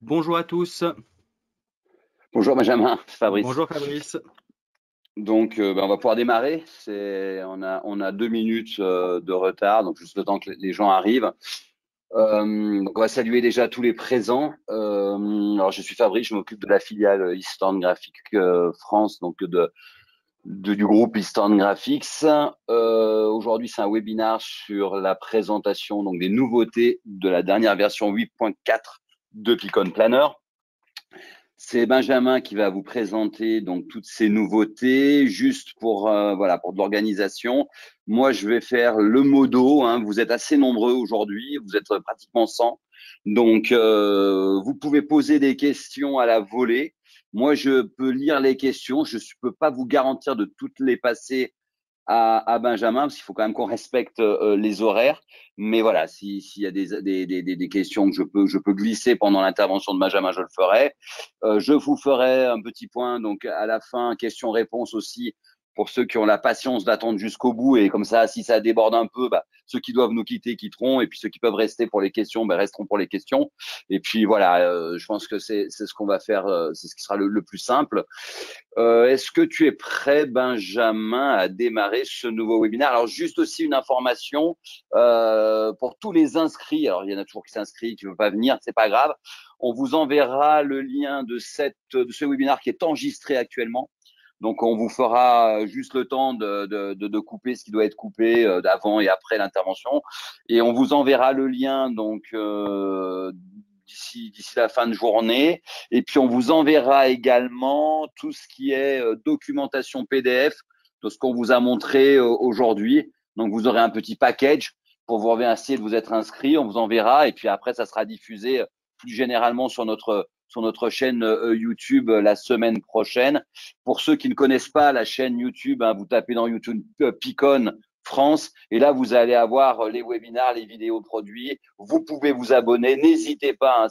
Bonjour à tous. Bonjour Benjamin, Fabrice. Bonjour Fabrice. Donc, on va pouvoir démarrer. On a 2 minutes de retard, donc juste le temps que les gens arrivent. Donc on va saluer déjà tous les présents. Alors, je suis Fabrice, je m'occupe de la filiale Eastern Graphics France, donc du groupe Eastern Graphics. Aujourd'hui, c'est un webinaire sur la présentation donc des nouveautés de la dernière version 8.4 de Picon Planner. C'est Benjamin qui va vous présenter donc toutes ces nouveautés, juste pour pour de l'organisation. Moi, je vais faire le modo. Vous êtes assez nombreux aujourd'hui, vous êtes pratiquement 100. Donc, vous pouvez poser des questions à la volée. Moi, je peux lire les questions. Je ne peux pas vous garantir de toutes les passer à Benjamin, parce qu'il faut quand même qu'on respecte les horaires. Mais voilà, s'il y a des questions que je peux glisser pendant l'intervention de Benjamin, je le ferai. Je vous ferai un petit point donc à la fin, questions-réponses aussi, pour ceux qui ont la patience d'attendre jusqu'au bout. Et comme ça, si ça déborde un peu, ceux qui doivent nous quitter quitteront, et puis ceux qui peuvent rester pour les questions resteront pour les questions. Et puis voilà, je pense que c'est ce qu'on va faire, c'est ce qui sera le plus simple. Est-ce que tu es prêt, Benjamin, à démarrer ce nouveau webinaire? Alors, juste aussi une information pour tous les inscrits. Alors, il y en a toujours qui s'inscrivent, qui ne veulent pas venir, c'est pas grave. On vous enverra le lien de ce webinaire qui est enregistré actuellement. Donc, on vous fera juste le temps de couper ce qui doit être coupé d'avant et après l'intervention. Et on vous enverra le lien donc d'ici la fin de journée. Et puis, on vous enverra également tout ce qui est documentation PDF de ce qu'on vous a montré aujourd'hui. Donc, vous aurez un petit package pour vous remercier de vous être inscrit. On vous enverra. Et puis après, ça sera diffusé plus généralement sur notre chaîne YouTube la semaine prochaine. Pour ceux qui ne connaissent pas la chaîne YouTube, vous tapez dans YouTube Picon France, et là vous allez avoir les webinaires, les vidéos produits. Vous pouvez vous abonner, n'hésitez pas.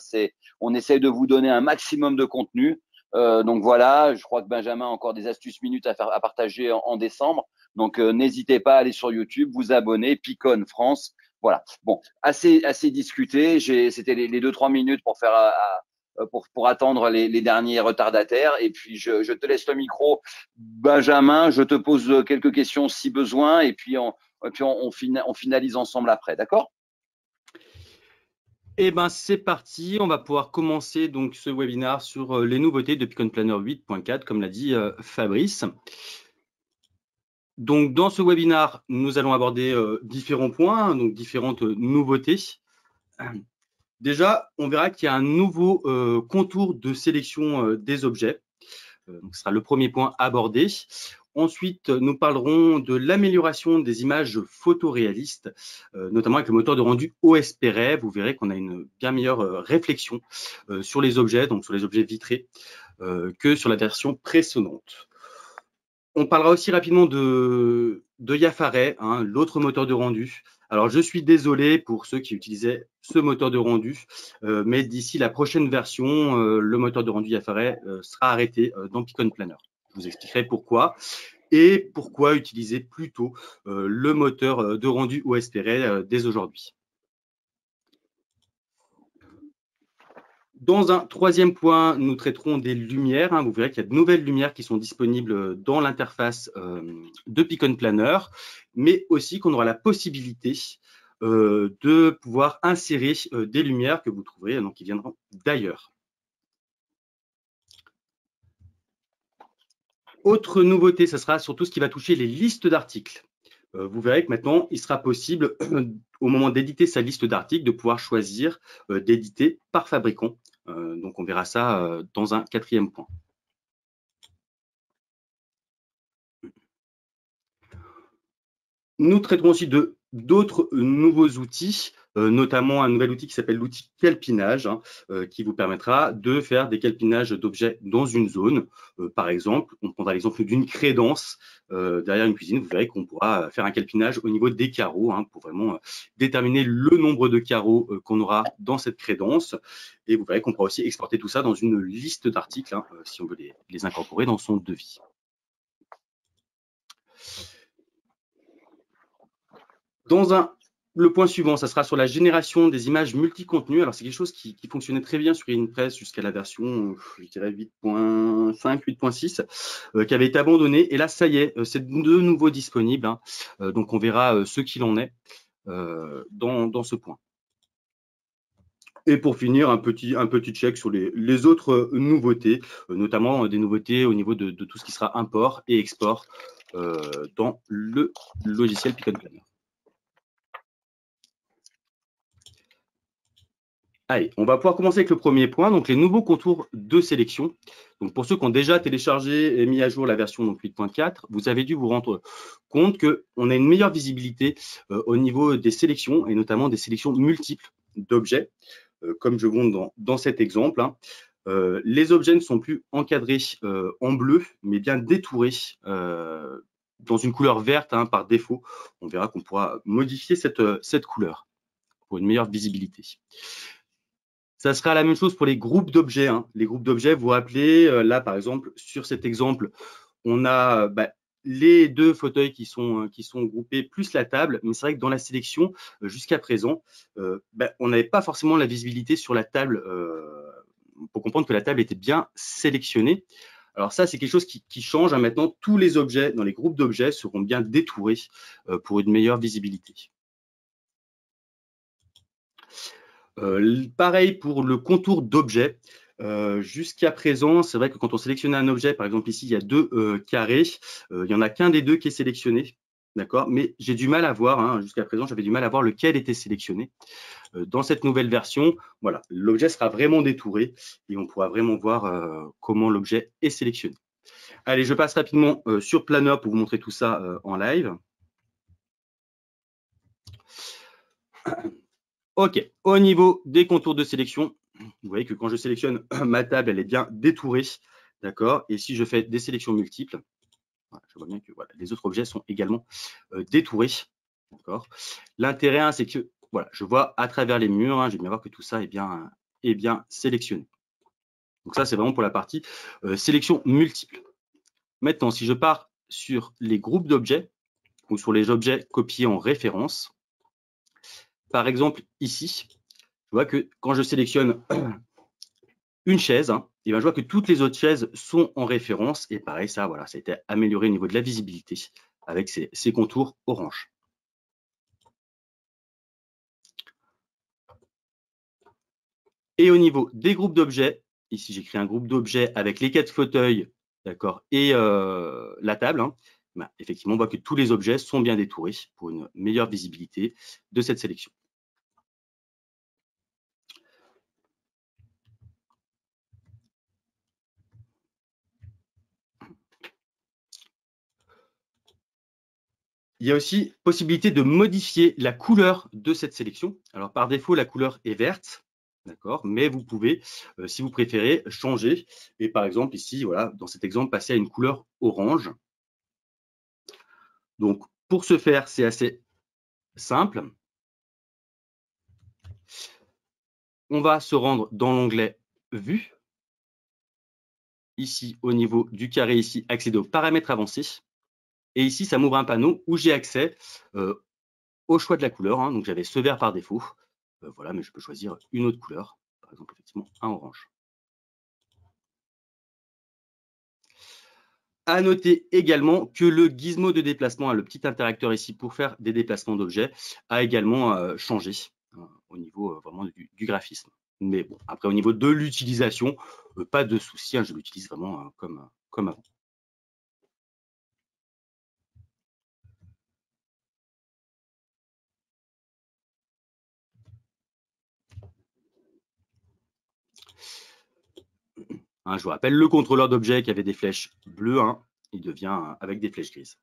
On essaye de vous donner un maximum de contenu. Donc voilà, je crois que Benjamin a encore des astuces minutes à partager en décembre. Donc n'hésitez pas à aller sur YouTube, vous abonner, Picon France. Voilà. Bon, assez discuté. C'était les 2-3 minutes pour faire pour attendre les derniers retardataires. Et puis, je te laisse le micro, Benjamin. Je te pose quelques questions si besoin. Et puis, on finalise ensemble après. D'accord? Eh bien, c'est parti. On va pouvoir commencer donc ce webinaire sur les nouveautés de Picon Planner 8.4, comme l'a dit Fabrice. Donc, dans ce webinaire, nous allons aborder différents points, donc différentes nouveautés. Déjà, on verra qu'il y a un nouveau contour de sélection des objets. Donc, ce sera le premier point abordé. Ensuite, nous parlerons de l'amélioration des images photoréalistes, notamment avec le moteur de rendu OSPRay. Vous verrez qu'on a une bien meilleure réflexion sur les objets, donc sur les objets vitrés, que sur la version précédente. On parlera aussi rapidement de Yafaray, l'autre moteur de rendu. Alors, je suis désolé pour ceux qui utilisaient ce moteur de rendu, mais d'ici la prochaine version, le moteur de rendu Yafaray sera arrêté dans Picon Planner. Je vous expliquerai pourquoi et pourquoi utiliser plutôt le moteur de rendu OSPRay dès aujourd'hui. Dans un troisième point, nous traiterons des lumières. Vous verrez qu'il y a de nouvelles lumières qui sont disponibles dans l'interface de Picon Planner, mais aussi qu'on aura la possibilité de pouvoir insérer des lumières que vous trouverez, donc qui viendront d'ailleurs. Autre nouveauté, ce sera sur tout ce qui va toucher les listes d'articles. Vous verrez que maintenant, il sera possible, au moment d'éditer sa liste d'articles, de pouvoir choisir d'éditer par fabricant. Donc, on verra ça dans un quatrième point. Nous traiterons aussi d'autres nouveaux outils, notamment un nouvel outil qui s'appelle l'outil calpinage, qui vous permettra de faire des calpinages d'objets dans une zone. Par exemple, on prendra l'exemple d'une crédence derrière une cuisine. Vous verrez qu'on pourra faire un calpinage au niveau des carreaux pour vraiment déterminer le nombre de carreaux qu'on aura dans cette crédence. Et vous verrez qu'on pourra aussi exporter tout ça dans une liste d'articles si on veut les incorporer dans son devis. Dans un Le point suivant, ça sera sur la génération des images multi-contenus. Alors, c'est quelque chose qui fonctionnait très bien sur InPress jusqu'à la version, je dirais, 8.5, 8.6, qui avait été abandonnée. Et là, ça y est, c'est de nouveau disponible. Hein. Donc, on verra ce qu'il en est dans ce point. Et pour finir, un petit check sur les autres nouveautés, notamment des nouveautés au niveau de tout ce qui sera import et export dans le logiciel Picon Planner. Allez, on va pouvoir commencer avec le premier point, donc les nouveaux contours de sélection. Donc pour ceux qui ont déjà téléchargé et mis à jour la version 8.4, vous avez dû vous rendre compte qu'on a une meilleure visibilité au niveau des sélections et notamment des sélections multiples d'objets, comme je vous montre dans cet exemple. Hein. Les objets ne sont plus encadrés en bleu, mais bien détourés dans une couleur verte hein, par défaut. On verra qu'on pourra modifier cette couleur pour une meilleure visibilité. Ça sera la même chose pour les groupes d'objets. Hein. Les groupes d'objets, vous vous rappelez, là, par exemple, sur cet exemple, on a les deux fauteuils qui sont groupés, plus la table. Mais c'est vrai que dans la sélection, jusqu'à présent, on n'avait pas forcément la visibilité sur la table pour comprendre que la table était bien sélectionnée. Alors ça, c'est quelque chose qui change. Hein. Maintenant, tous les objets dans les groupes d'objets seront bien détourés pour une meilleure visibilité. Pareil pour le contour d'objet. Jusqu'à présent, c'est vrai que quand on sélectionnait un objet, par exemple ici, il y a deux carrés, il n'y en a qu'un des deux qui est sélectionné, d'accord. Mais j'ai du mal à voir, hein, jusqu'à présent, j'avais du mal à voir lequel était sélectionné. Dans cette nouvelle version, voilà, l'objet sera vraiment détouré et on pourra vraiment voir comment l'objet est sélectionné. Allez, je passe rapidement sur Planner pour vous montrer tout ça en live. OK, au niveau des contours de sélection, vous voyez que quand je sélectionne ma table, elle est bien détourée, d'accord. Et si je fais des sélections multiples, voilà, je vois bien que voilà, les autres objets sont également détourés, d'accord. L'intérêt, hein, c'est que voilà, je vois à travers les murs, hein, je vais bien voir que tout ça est bien sélectionné. Donc ça, c'est vraiment pour la partie sélection multiple. Maintenant, si je pars sur les groupes d'objets ou sur les objets copiés en référence, par exemple ici, je vois que quand je sélectionne une chaise, hein, et ben je vois que toutes les autres chaises sont en référence. Et pareil, ça, voilà, ça a été amélioré au niveau de la visibilité avec ces contours orange. Et au niveau des groupes d'objets, ici j'ai créé un groupe d'objets avec les 4 fauteuils, d'accord, et la table. Hein, ben, effectivement, on voit que tous les objets sont bien détourés pour une meilleure visibilité de cette sélection. Il y a aussi possibilité de modifier la couleur de cette sélection. Alors, par défaut, la couleur est verte, d'accord, mais vous pouvez, si vous préférez, changer. Et par exemple, ici, voilà, dans cet exemple, passer à une couleur orange. Donc, pour ce faire, c'est assez simple. On va se rendre dans l'onglet Vue. Ici, au niveau du carré, ici, accéder aux paramètres avancés. Et ici, ça m'ouvre un panneau où j'ai accès au choix de la couleur. Hein. Donc, j'avais ce vert par défaut. Voilà, mais je peux choisir une autre couleur. Par exemple, effectivement, un orange. À noter également que le gizmo de déplacement, le petit interacteur ici pour faire des déplacements d'objets, a également changé au niveau vraiment du graphisme. Mais bon, après, au niveau de l'utilisation, pas de souci, hein, je l'utilise vraiment comme avant. Hein, je vous rappelle, le contrôleur d'objet qui avait des flèches bleues, hein, il devient avec des flèches grises.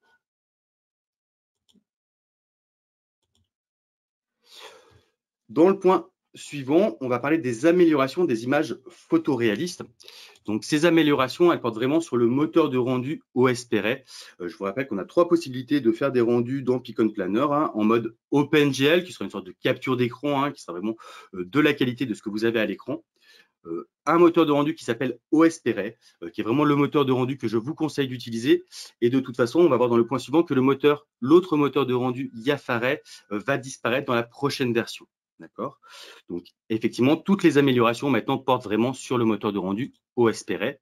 Dans le point suivant, on va parler des améliorations des images photoréalistes. Donc, ces améliorations, elles portent vraiment sur le moteur de rendu OSPray. Je vous rappelle qu'on a 3 possibilités de faire des rendus dans Picon Planner, en mode OpenGL, qui sera une sorte de capture d'écran, qui sera vraiment de la qualité de ce que vous avez à l'écran. Un moteur de rendu qui s'appelle OSPray, qui est vraiment le moteur de rendu que je vous conseille d'utiliser. Et de toute façon, on va voir dans le point suivant que l'autre moteur de rendu Yafaray va disparaître dans la prochaine version. D'accord. Donc, effectivement, toutes les améliorations maintenant portent vraiment sur le moteur de rendu OSPray,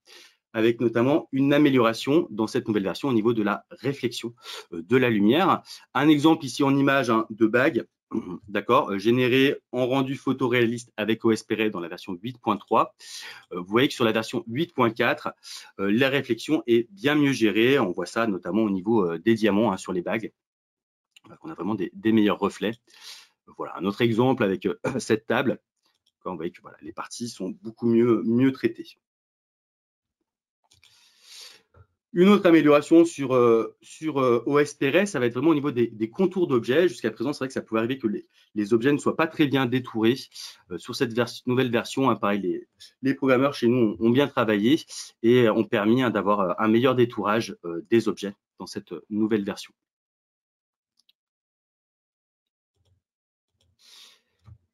avec notamment une amélioration dans cette nouvelle version au niveau de la réflexion de la lumière. Un exemple ici en image de bague, d'accord, généré en rendu photoréaliste avec OSPray dans la version 8.3. Vous voyez que sur la version 8.4, la réflexion est bien mieux gérée. On voit ça notamment au niveau des diamants sur les bagues. On a vraiment des meilleurs reflets. Voilà, un autre exemple avec cette table. Quand vous voyez que voilà, les parties sont beaucoup mieux traitées. Une autre amélioration sur OSPray, ça va être vraiment au niveau des contours d'objets. Jusqu'à présent, c'est vrai que ça pouvait arriver que les objets ne soient pas très bien détourés. Sur cette nouvelle version, pareil, les programmeurs chez nous ont bien travaillé et ont permis d'avoir un meilleur détourage des objets dans cette nouvelle version.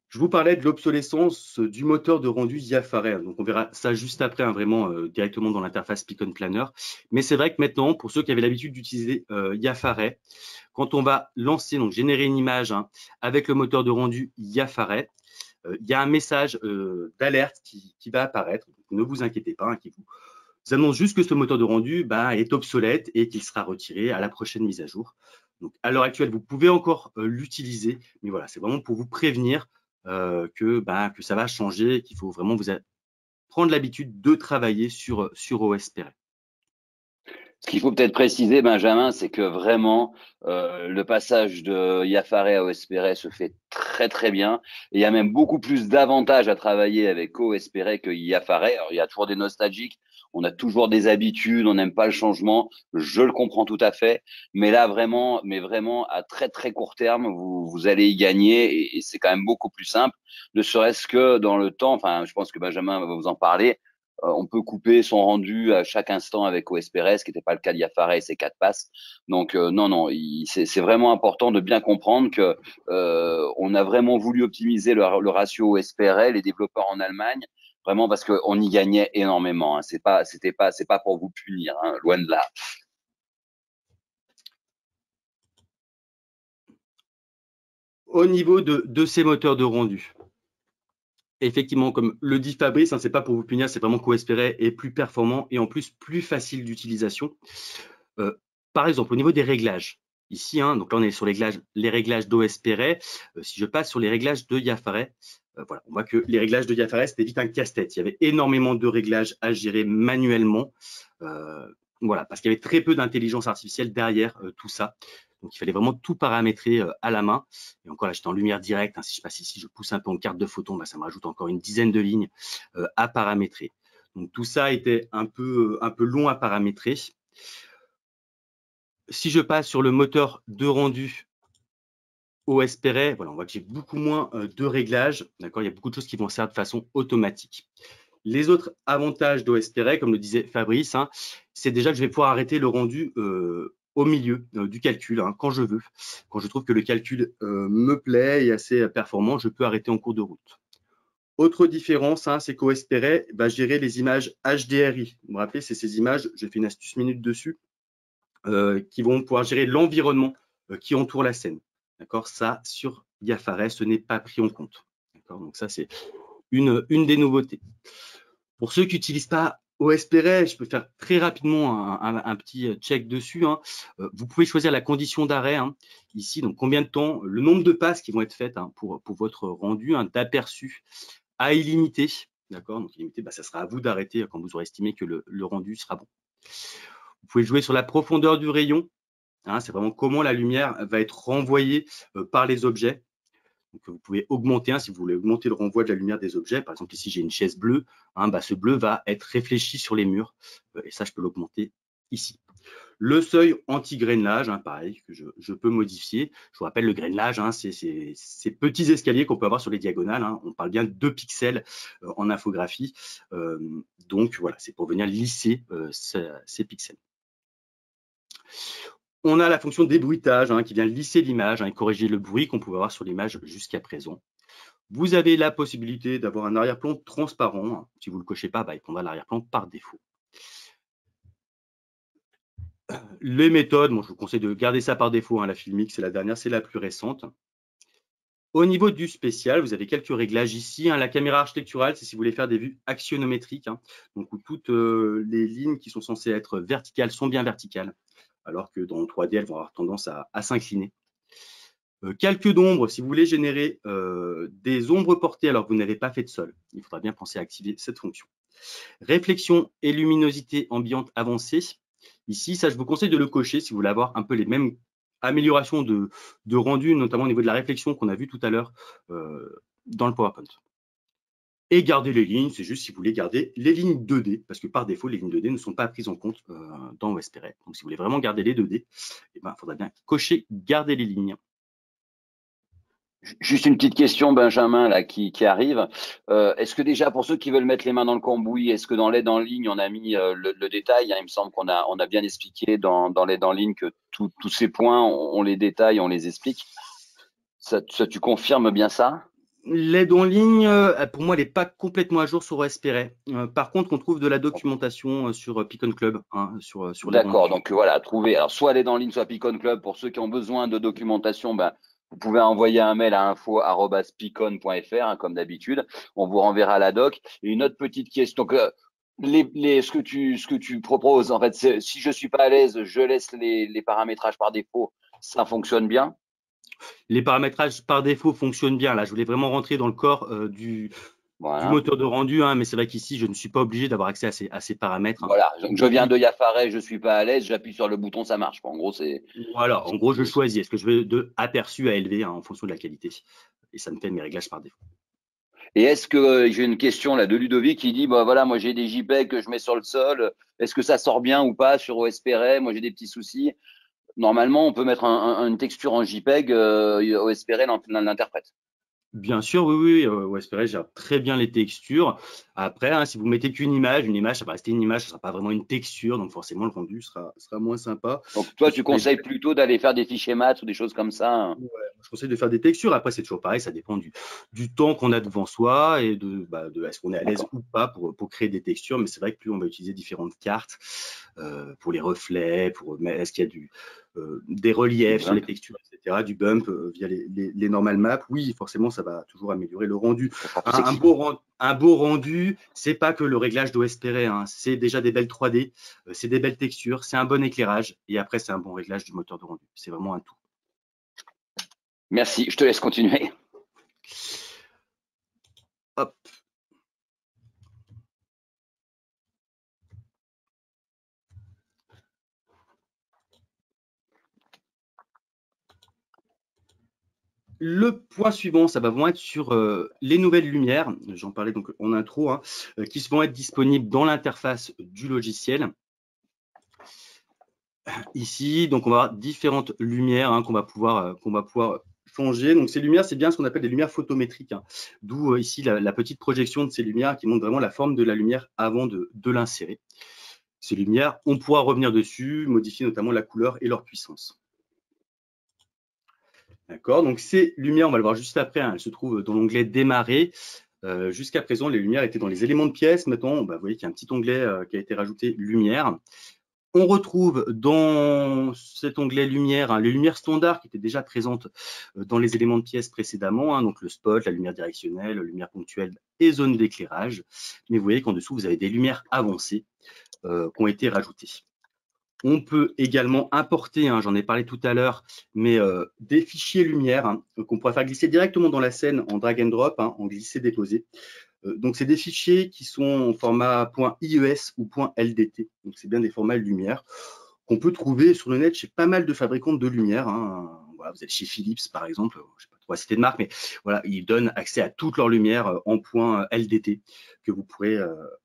Je vous parlais de l'obsolescence du moteur de rendu Yafaray. Donc, on verra ça juste après, vraiment directement dans l'interface Picon Planner. Mais c'est vrai que maintenant, pour ceux qui avaient l'habitude d'utiliser Yafaray, quand on va lancer, donc générer une image avec le moteur de rendu Yafaray, il y a un message d'alerte qui va apparaître. Donc, ne vous inquiétez pas, qui vous annonce juste que ce moteur de rendu est obsolète et qu'il sera retiré à la prochaine mise à jour. Donc, à l'heure actuelle, vous pouvez encore l'utiliser, mais voilà, c'est vraiment pour vous prévenir que ça va changer, qu'il faut vraiment vous prendre l'habitude de travailler sur OSPray. Ce qu'il faut peut-être préciser, Benjamin, c'est que vraiment, le passage de Yafaray à OSPray se fait très très bien. Et il y a même beaucoup plus d'avantages à travailler avec OSPray que Yafaray. Alors, il y a toujours des nostalgiques, on a toujours des habitudes, on n'aime pas le changement. Je le comprends tout à fait. Mais là, vraiment, à très très court terme, vous allez y gagner et c'est quand même beaucoup plus simple. Ne serait-ce que dans le temps, enfin, je pense que Benjamin va vous en parler. On peut couper son rendu à chaque instant avec OSPray, ce qui n'était pas le cas de Yafaray et ses 4 passes. Donc non, c'est vraiment important de bien comprendre que on a vraiment voulu optimiser le ratio OSPray, les développeurs en Allemagne, vraiment parce qu'on y gagnait énormément. C'est pas pour vous punir, loin de là. Au niveau de ces moteurs de rendu, effectivement, comme le dit Fabrice, c'est pas pour vous punir, c'est vraiment qu'OSPray est plus performant et en plus plus facile d'utilisation. Par exemple, au niveau des réglages, ici, donc là on est sur les réglages d'OSPray. Si je passe sur les réglages de Yafaray, voilà, on voit que les réglages de Yafaray, c'était vite un casse-tête. Il y avait énormément de réglages à gérer manuellement. Voilà, parce qu'il y avait très peu d'intelligence artificielle derrière tout ça. Donc, il fallait vraiment tout paramétrer à la main. Et encore là, j'étais en lumière directe. Si je passe ici, je pousse un peu en carte de photon, ça me rajoute encore une dizaine de lignes à paramétrer. Donc, tout ça était un peu long à paramétrer. Si je passe sur le moteur de rendu OSPray, voilà, on voit que j'ai beaucoup moins de réglages. D'accord, il y a beaucoup de choses qui vont se faire de façon automatique. Les autres avantages d'OSPray, comme le disait Fabrice, c'est déjà que je vais pouvoir arrêter le rendu au milieu du calcul, quand je veux. Quand je trouve que le calcul me plaît et est assez performant, je peux arrêter en cours de route. Autre différence, c'est qu'OSPray va gérer les images HDRI. Vous me rappelez, c'est ces images, j'ai fait une astuce minute dessus, qui vont pouvoir gérer l'environnement qui entoure la scène. D'accord, ça, sur Yafaray, ce n'est pas pris en compte. D'accord, donc ça, c'est une des nouveautés. Pour ceux qui n'utilisent pas OSPray, je peux faire très rapidement un petit check dessus. Vous pouvez choisir la condition d'arrêt ici, donc combien de temps, le nombre de passes qui vont être faites pour votre rendu d'aperçu à illimité. D'accord, donc illimité, ça sera à vous d'arrêter quand vous aurez estimé que le rendu sera bon. Vous pouvez jouer sur la profondeur du rayon. C'est vraiment comment la lumière va être renvoyée par les objets. Donc, vous pouvez augmenter, si vous voulez augmenter le renvoi de la lumière des objets. Par exemple, ici, j'ai une chaise bleue. Ce bleu va être réfléchi sur les murs. Et ça, je peux l'augmenter ici. Le seuil anti-grainage, pareil, que je peux modifier. Je vous rappelle, le grainage, c'est ces petits escaliers qu'on peut avoir sur les diagonales. On parle bien de 2 pixels en infographie. Donc voilà, c'est pour venir lisser ces pixels. On a la fonction débruitage qui vient lisser l'image et corriger le bruit qu'on pouvait avoir sur l'image jusqu'à présent. Vous avez la possibilité d'avoir un arrière-plan transparent. Si vous ne le cochez pas, il prendra l'arrière-plan par défaut. Les méthodes, je vous conseille de garder ça par défaut. La Filmic, c'est la dernière, c'est la plus récente. Au niveau du spécial, vous avez quelques réglages ici. La caméra architecturale, c'est si vous voulez faire des vues axionométriques, donc où toutes les lignes qui sont censées être verticales sont bien verticales, alors que dans 3D, elles vont avoir tendance à s'incliner. Calque d'ombre, si vous voulez générer des ombres portées alors que vous n'avez pas fait de sol, il faudra bien penser à activer cette fonction. Réflexion et luminosité ambiante avancée. Ici, ça, je vous conseille de le cocher si vous voulez avoir un peu les mêmes améliorations de rendu, notamment au niveau de la réflexion qu'on a vu tout à l'heure dans le PowerPoint. Et garder les lignes, c'est juste si vous voulez garder les lignes 2D, parce que par défaut, les lignes 2D ne sont pas prises en compte dans OSPRED. Donc, si vous voulez vraiment garder les 2D, il faudra bien cocher garder les lignes. Juste une petite question, Benjamin, là, qui arrive. Est-ce que déjà, pour ceux qui veulent mettre les mains dans le cambouis, est-ce que dans l'aide en ligne, on a mis le détail, il me semble qu'on a bien expliqué dans l'aide en ligne que tous ces points, on les détaille, on les explique. Ça, tu confirmes bien ça? L'aide en ligne, pour moi, elle n'est pas complètement à jour sur OSPRED. Par contre, on trouve de la documentation sur Picon Club. Sur D'accord, donc voilà, trouver. Alors, soit l'aide en ligne, soit Picon Club. Pour ceux qui ont besoin de documentation, vous pouvez envoyer un mail à info@picon.fr, comme d'habitude. On vous renverra la doc. Et une autre petite question. Donc, ce que tu proposes, en fait, si je suis pas à l'aise, je laisse les paramétrages par défaut. Ça fonctionne bien? Les paramétrages par défaut fonctionnent bien. Là, je voulais vraiment rentrer dans le corps du moteur de rendu, mais c'est vrai qu'ici, je ne suis pas obligé d'avoir accès à ces paramètres. Voilà, donc je viens de Yafaré, je ne suis pas à l'aise, j'appuie sur le bouton, ça marche. En gros, c'est. Voilà, en gros, je choisis. Est-ce que je veux de aperçu à élevé en fonction de la qualité? Et ça me fait mes réglages par défaut. Et est-ce que j'ai une question là de Ludovic qui dit voilà, moi j'ai des JPEG que je mets sur le sol, est-ce que ça sort bien ou pas sur OSPRED? Moi j'ai des petits soucis. Normalement, on peut mettre une texture en JPEG, OSPRED l'interprète. Bien sûr, oui, OSPRED gère très bien les textures. Après, si vous mettez qu'une image, ça va rester une image, ça ne sera pas vraiment une texture, donc forcément le rendu sera moins sympa. Donc toi, tu conseilles plutôt d'aller faire des fichiers maths ou des choses comme ça? Ouais, je conseille de faire des textures. Après, c'est toujours pareil, ça dépend du temps qu'on a devant soi et de est-ce qu'on est à l'aise ou pas pour créer des textures. Mais c'est vrai que plus on va utiliser différentes cartes pour les reflets, est-ce qu'il y a des reliefs sur les textures, etc., du bump via les normal maps, oui, forcément, ça va toujours améliorer le rendu. Un beau rendu, c'est pas que le réglage d'OSPRED, c'est déjà des belles 3D, c'est des belles textures, c'est un bon éclairage et après, c'est un bon réglage du moteur de rendu. C'est vraiment un tout. Merci, je te laisse continuer. Hop. Le point suivant, ça va vraiment être sur les nouvelles lumières, j'en parlais donc en intro, qui vont être disponibles dans l'interface du logiciel. Ici, donc on va avoir différentes lumières qu'on va pouvoir changer. Donc ces lumières, c'est bien ce qu'on appelle des lumières photométriques, d'où ici la petite projection de ces lumières qui montre vraiment la forme de la lumière avant de l'insérer. Ces lumières, on pourra revenir dessus, modifier notamment la couleur et leur puissance. D'accord, donc ces lumières, on va le voir juste après, elles se trouvent dans l'onglet démarrer. Jusqu'à présent, les lumières étaient dans les éléments de pièce. Maintenant, vous voyez qu'il y a un petit onglet qui a été rajouté, lumière. On retrouve dans cet onglet lumière les lumières standards qui étaient déjà présentes dans les éléments de pièce précédemment, donc le spot, la lumière directionnelle, la lumière ponctuelle et zone d'éclairage. Mais vous voyez qu'en dessous, vous avez des lumières avancées qui ont été rajoutées. On peut également importer, j'en ai parlé tout à l'heure, mais des fichiers lumière qu'on pourra faire glisser directement dans la scène en drag and drop, en glisser-déposer. Donc, c'est des fichiers qui sont en format .ies ou .ldt. Donc, c'est bien des formats lumière qu'on peut trouver sur le net chez pas mal de fabricants de lumière. Voilà, vous êtes chez Philips, par exemple, je ne sais pas trop citer de marque, mais voilà, ils donnent accès à toutes leurs lumières en .ldt que vous pourrez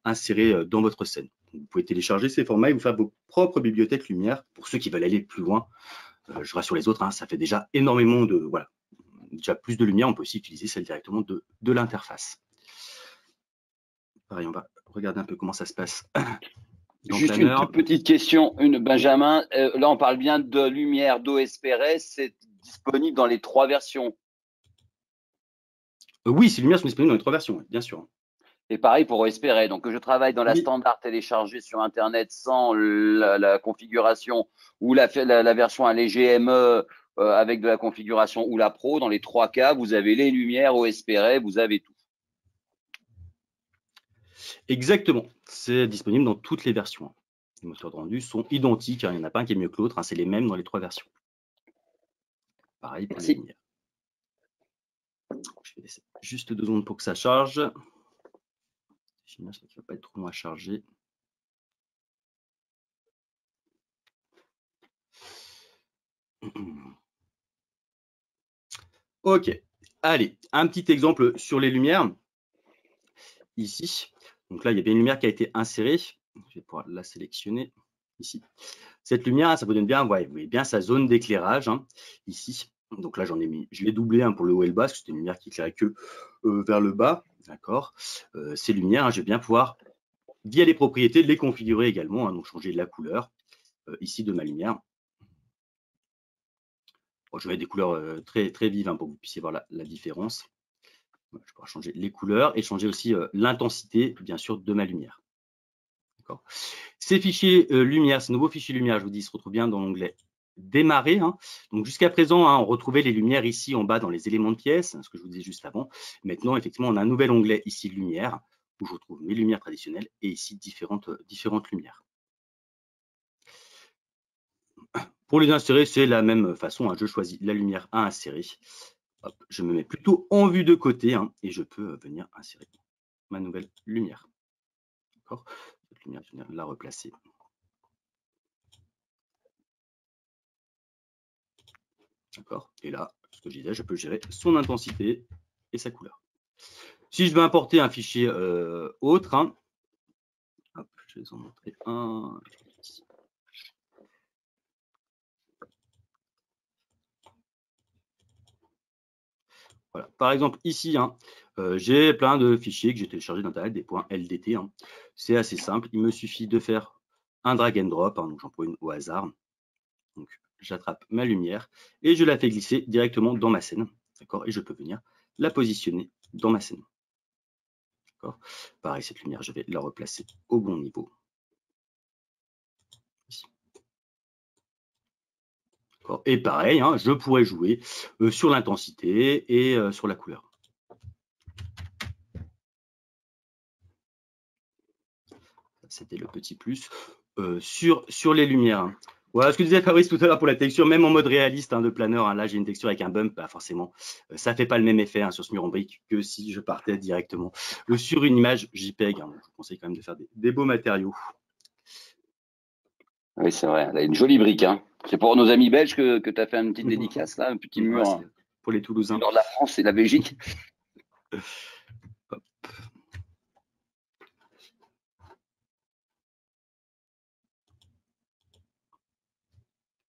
insérer dans votre scène. Vous pouvez télécharger ces formats et vous faire vos propres bibliothèques lumière. Pour ceux qui veulent aller plus loin, je rassure les autres, hein, ça fait déjà énormément de, voilà, déjà plus de lumière. On peut aussi utiliser celle directement de l'interface. Pareil, on va regarder un peu comment ça se passe. Juste une toute petite question, Benjamin. Là, on parle bien de lumière d'OSPRS. C'est disponible dans les 3 versions. Oui, ces lumières sont disponibles dans les 3 versions, bien sûr. Et pareil pour OSPRS. Donc, que je travaille dans la standard téléchargée sur Internet sans la configuration ou la version allégée ME avec de la configuration ou la Pro. Dans les 3 cas, vous avez les lumières OSPRS, vous avez tout. Exactement. C'est disponible dans toutes les versions. Les moteurs de rendu sont identiques. Il n'y en a pas un qui est mieux que l'autre. C'est les mêmes dans les 3 versions. Pareil pour les lumières. Je vais laisser juste 2 secondes pour que ça charge. L'image qui ne va pas être trop long à charger. Ok. Allez, un petit exemple sur les lumières. Ici. Donc là, il y a bien une lumière qui a été insérée. Je vais pouvoir la sélectionner ici. Cette lumière, ça vous donne bien, vous voyez bien sa zone d'éclairage ici. Donc là, j'en ai mis, je l'ai doublé pour le haut et le bas, parce que c'était une lumière qui éclairait que vers le bas. D'accord. Ces lumières, je vais bien pouvoir, via les propriétés, les configurer également. Donc changer la couleur ici de ma lumière. Bon, je vais mettre des couleurs très, très vives pour que vous puissiez voir la différence. Je pourrais changer les couleurs et changer aussi l'intensité, bien sûr, de ma lumière. D'accord. Ces fichiers lumière, ces nouveaux fichiers lumière, je vous dis, ils se retrouvent bien dans l'onglet démarrer. Donc jusqu'à présent, on retrouvait les lumières ici en bas dans les éléments de pièce, ce que je vous disais juste avant. Maintenant, effectivement, on a un nouvel onglet ici lumière, où je retrouve mes lumières traditionnelles et ici différentes lumières. Pour les insérer, c'est la même façon. Je choisis la lumière à insérer. Hop, je me mets plutôt en vue de côté et je peux venir insérer ma nouvelle lumière. D'accord. Cette lumière, je viens la replacer. D'accord. Et là, ce que je disais, je peux gérer son intensité et sa couleur. Si je veux importer un fichier autre, hop, je vais vous en montrer un. Voilà. Par exemple, ici, j'ai plein de fichiers que j'ai téléchargés d'Internet, des points LDT. C'est assez simple. Il me suffit de faire un drag and drop. Donc, j'en prends une au hasard. Donc, j'attrape ma lumière et je la fais glisser directement dans ma scène. D'accord. Et je peux venir la positionner dans ma scène. D'accord. Pareil, cette lumière, je vais la replacer au bon niveau. Ici. Et pareil, je pourrais jouer sur l'intensité et sur la couleur. C'était le petit plus. Sur les lumières. Voilà ce que disait Fabrice tout à l'heure pour la texture, même en mode réaliste de planeur. Là, j'ai une texture avec un bump, forcément, ça ne fait pas le même effet sur ce mur en brique que si je partais directement sur une image JPEG. Je vous conseille quand même de faire des beaux matériaux. Oui, c'est vrai. Elle a une jolie brique. C'est pour nos amis belges que tu as fait une petite dédicace, là, un petit mur. Pour les Toulousains. Nord de la France et la Belgique.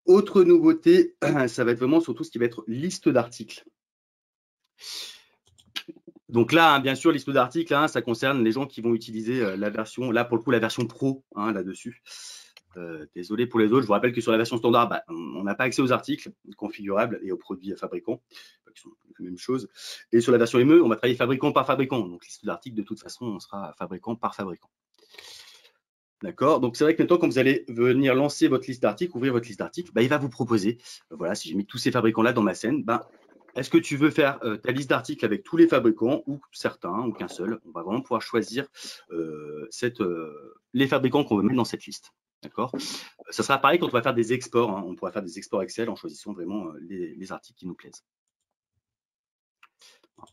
Autre nouveauté, ça va être vraiment surtout ce qui va être liste d'articles. Donc là, bien sûr, liste d'articles, ça concerne les gens qui vont utiliser la version, là pour le coup, la version pro là-dessus. Désolé pour les autres, je vous rappelle que sur la version standard, on n'a pas accès aux articles configurables et aux produits fabricants, qui sont la même chose. Et sur la version ME, on va travailler fabricant par fabricant. Donc liste d'articles, de toute façon, on sera fabricant par fabricant. D'accord. Donc c'est vrai que maintenant, quand vous allez venir lancer votre liste d'articles, ouvrir votre liste d'articles, il va vous proposer, voilà, si j'ai mis tous ces fabricants-là dans ma scène, est-ce que tu veux faire ta liste d'articles avec tous les fabricants ou certains ou qu'un seul? On va vraiment pouvoir choisir les fabricants qu'on veut mettre dans cette liste. D'accord. Ça sera pareil quand on va faire des exports. On pourra faire des exports Excel en choisissant vraiment les articles qui nous plaisent.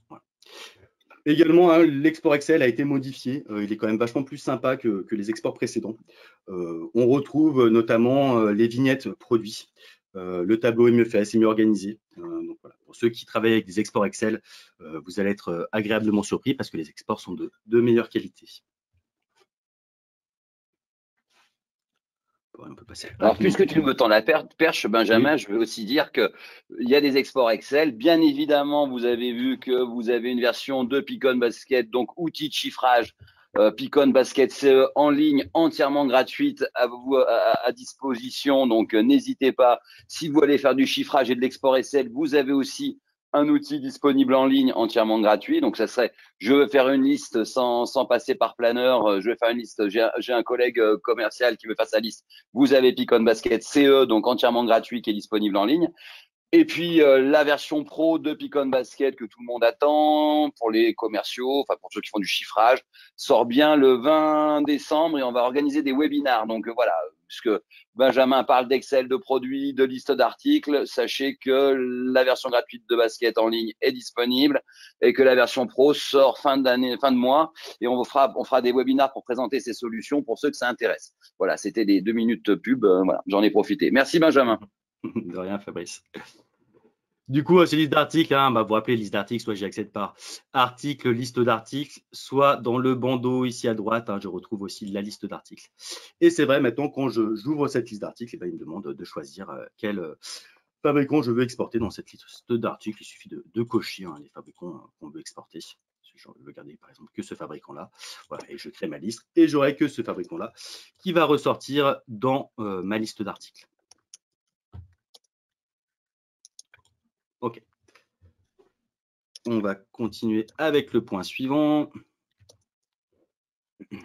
Voilà. Également, l'export Excel a été modifié. Il est quand même vachement plus sympa que les exports précédents. On retrouve notamment les vignettes produits. Le tableau est mieux fait, c'est mieux organisé. Donc voilà. Pour ceux qui travaillent avec des exports Excel, vous allez être agréablement surpris parce que les exports sont de meilleure qualité. On peut passer alors, puisque tu me tends la perche, Benjamin, oui. Je veux aussi dire qu'il y a des exports Excel. Bien évidemment, vous avez vu que vous avez une version de Picon Basket, donc outil de chiffrage Picon Basket CE en ligne, entièrement gratuite à disposition. Donc, n'hésitez pas. Si vous allez faire du chiffrage et de l'export Excel, vous avez aussi un outil disponible en ligne entièrement gratuit. Donc, ça serait, je veux faire une liste sans passer par planeur. Je vais faire une liste. J'ai un collègue commercial qui veut faire sa liste. Vous avez Picon Basket CE, donc entièrement gratuit, qui est disponible en ligne. Et puis, la version pro de Picon Basket que tout le monde attend pour les commerciaux, enfin pour ceux qui font du chiffrage, sort bien le 20 décembre et on va organiser des webinars. Donc, voilà, puisque Benjamin parle d'Excel, de produits, de listes d'articles, sachez que la version gratuite de Basket en ligne est disponible et que la version pro sort fin de mois et on fera des webinars pour présenter ces solutions pour ceux que ça intéresse. Voilà, c'était les 2 minutes pub. Voilà, j'en ai profité. Merci Benjamin. De rien, Fabrice. Du coup, ces listes d'articles, vous rappelez liste d'articles, soit j'y accède par article, liste d'articles, soit dans le bandeau ici à droite, je retrouve aussi la liste d'articles. Et c'est vrai, maintenant, quand j'ouvre cette liste d'articles, il me demande de choisir quel fabricant je veux exporter dans cette liste d'articles. Il suffit de cocher les fabricants qu'on veut exporter. Je veux garder par exemple que ce fabricant-là. Voilà, et je crée ma liste et j'aurai que ce fabricant-là qui va ressortir dans ma liste d'articles. OK. On va continuer avec le point suivant. On